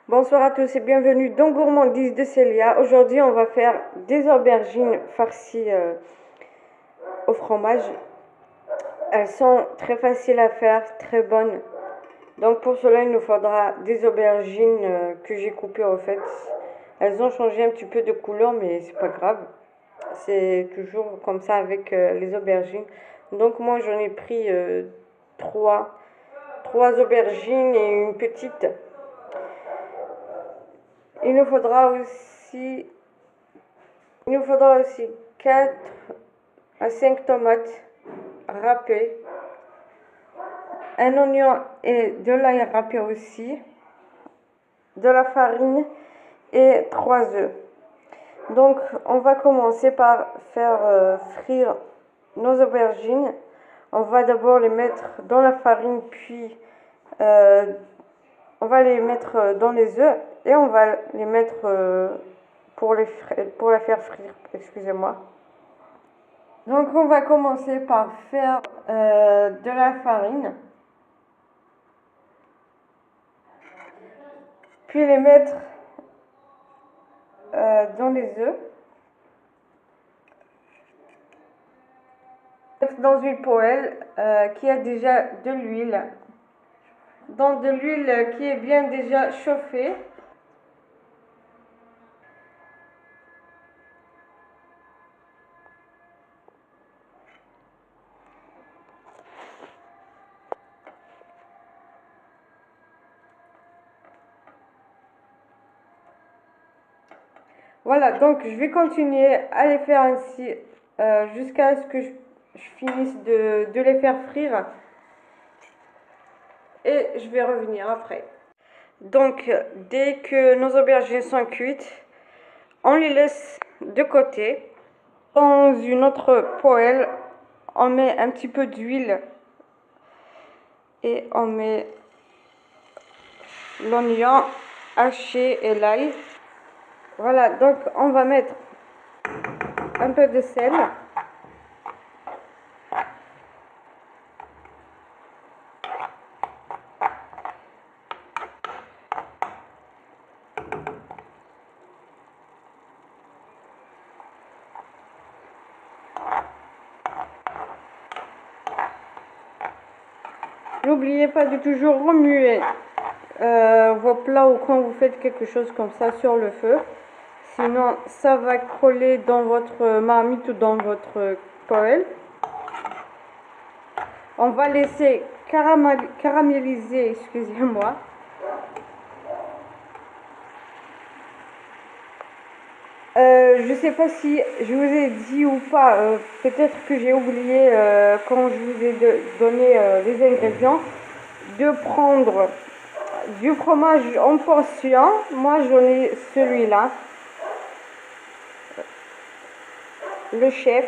Bonsoir à tous et bienvenue dans Gourmandise de Célia. Aujourd'hui, on va faire des aubergines farcies au fromage. Elles sont très faciles à faire, très bonnes. Donc pour cela, il nous faudra des aubergines que j'ai coupées en fait. Elles ont changé un petit peu de couleur, mais c'est pas grave. C'est toujours comme ça avec les aubergines. Donc moi, j'en ai pris trois aubergines et une petite. Il nous faudra aussi 4 à 5 tomates râpées, un oignon et de l'ail râpé aussi, de la farine et 3 œufs. Donc on va commencer par faire frire nos aubergines. On va d'abord les mettre dans la farine, puis on va les mettre dans les œufs et on va les mettre pour la faire frire, excusez-moi. Donc on va commencer par faire de la farine, puis les mettre dans les œufs, dans une poêle qui a déjà de l'huile, dans de l'huile qui est bien déjà chauffée. Voilà, donc je vais continuer à les faire ainsi jusqu'à ce que je finisse de les faire frire. Et je vais revenir après. Donc, dès que nos aubergines sont cuites, on les laisse de côté. Dans une autre poêle, on met un petit peu d'huile et on met l'oignon haché et l'ail. Voilà, donc on va mettre un peu de sel. N'oubliez pas de toujours remuer vos plats ou quand vous faites quelque chose comme ça sur le feu. Sinon, ça va coller dans votre marmite ou dans votre poêle. On va laisser caraméliser, excusez-moi. Je sais pas si je vous ai dit ou pas, peut-être que j'ai oublié quand je vous ai donné les ingrédients, de prendre du fromage en portion. Moi j'en ai celui-là, le chef.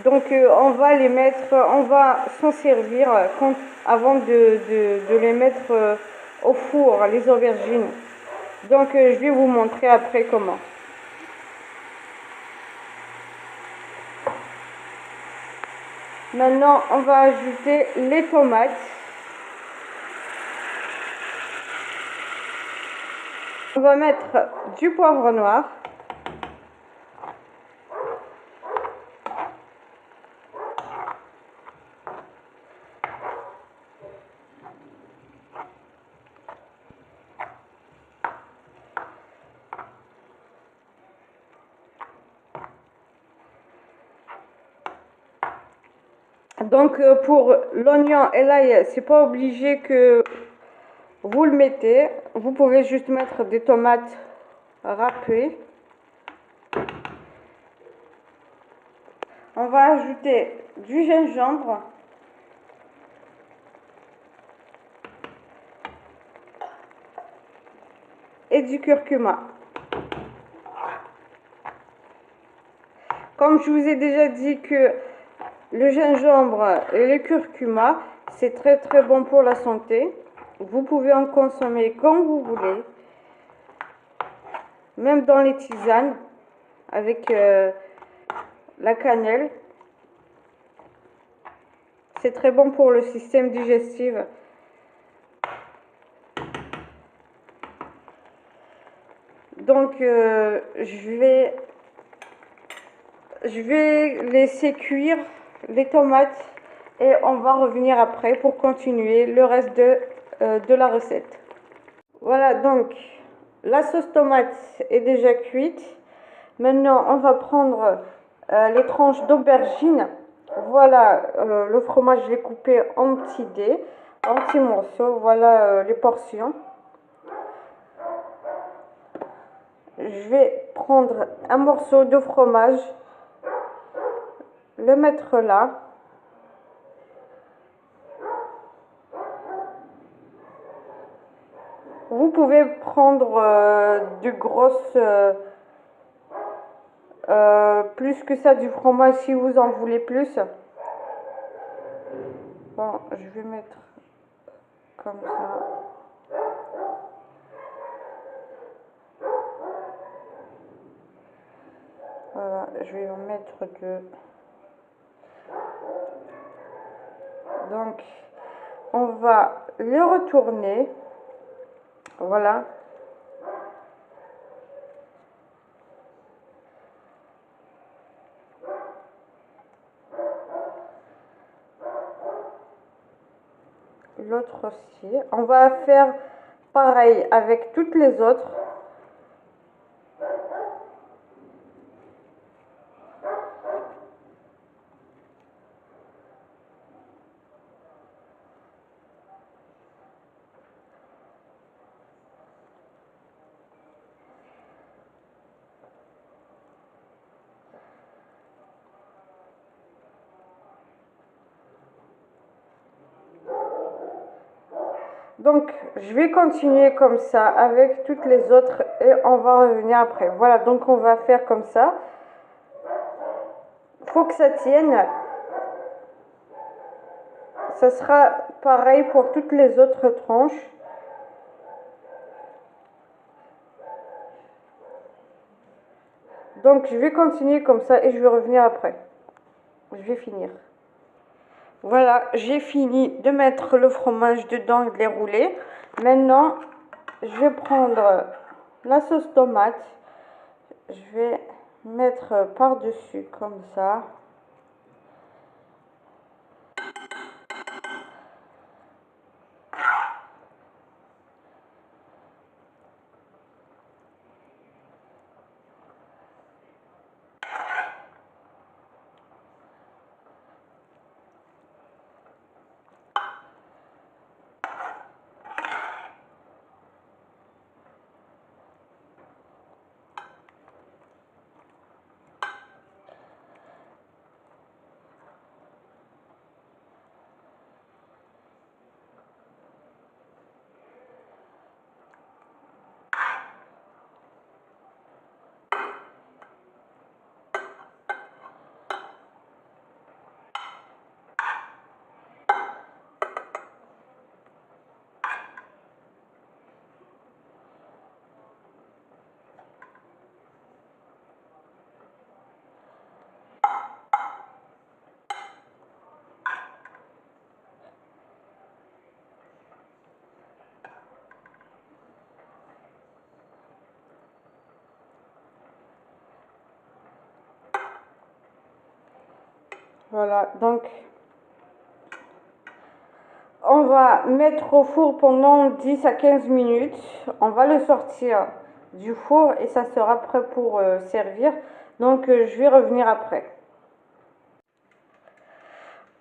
Donc on va les mettre, on va s'en servir avant de les mettre au four, les aubergines. Donc je vais vous montrer après comment. Maintenant, on va ajouter les tomates. On va mettre du poivre noir. Donc pour l'oignon et l'ail, c'est pas obligé que vous le mettez. Vous pouvez juste mettre des tomates râpées. On va ajouter du gingembre. Et du curcuma. Comme je vous ai déjà dit que le gingembre et le curcuma, c'est très très bon pour la santé. Vous pouvez en consommer quand vous voulez. Même dans les tisanes, avec la cannelle. C'est très bon pour le système digestif. Donc je vais laisser cuire les tomates et on va revenir après pour continuer le reste de la recette. Voilà, donc la sauce tomate est déjà cuite. Maintenant, on va prendre les tranches d'aubergine. Voilà, le fromage, je l'ai coupé en petits dés, en petits morceaux. Voilà les portions. Je vais prendre un morceau de fromage, le mettre là. Vous pouvez prendre du gros, plus que ça, du fromage si vous en voulez plus. Bon, je vais mettre comme ça. Voilà, je vais en mettre deux. Donc, on va le retourner. Voilà. L'autre aussi. On va faire pareil avec toutes les autres. Donc, je vais continuer comme ça avec toutes les autres et on va revenir après. Voilà, donc on va faire comme ça. Faut que ça tienne. Ça sera pareil pour toutes les autres tranches. Donc, je vais continuer comme ça et je vais revenir après. Je vais finir. Voilà, j'ai fini de mettre le fromage dedans, de les rouler. Maintenant, je vais prendre la sauce tomate. Je vais mettre par-dessus comme ça. Voilà, donc on va mettre au four pendant 10 à 15 minutes. On va le sortir du four et ça sera prêt pour servir. Donc je vais revenir après.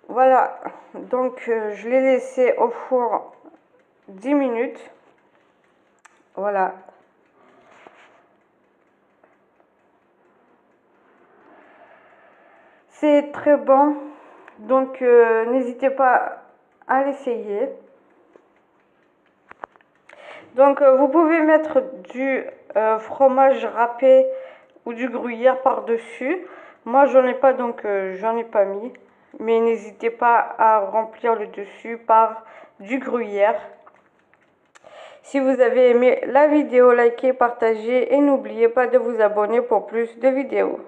Voilà, donc je l'ai laissé au four 10 minutes. Voilà. C'est très bon, donc n'hésitez pas à l'essayer. Donc vous pouvez mettre du fromage râpé ou du gruyère par-dessus. Moi j'en ai pas, donc j'en ai pas mis. Mais n'hésitez pas à remplir le dessus par du gruyère. Si vous avez aimé la vidéo, likez, partagez et n'oubliez pas de vous abonner pour plus de vidéos.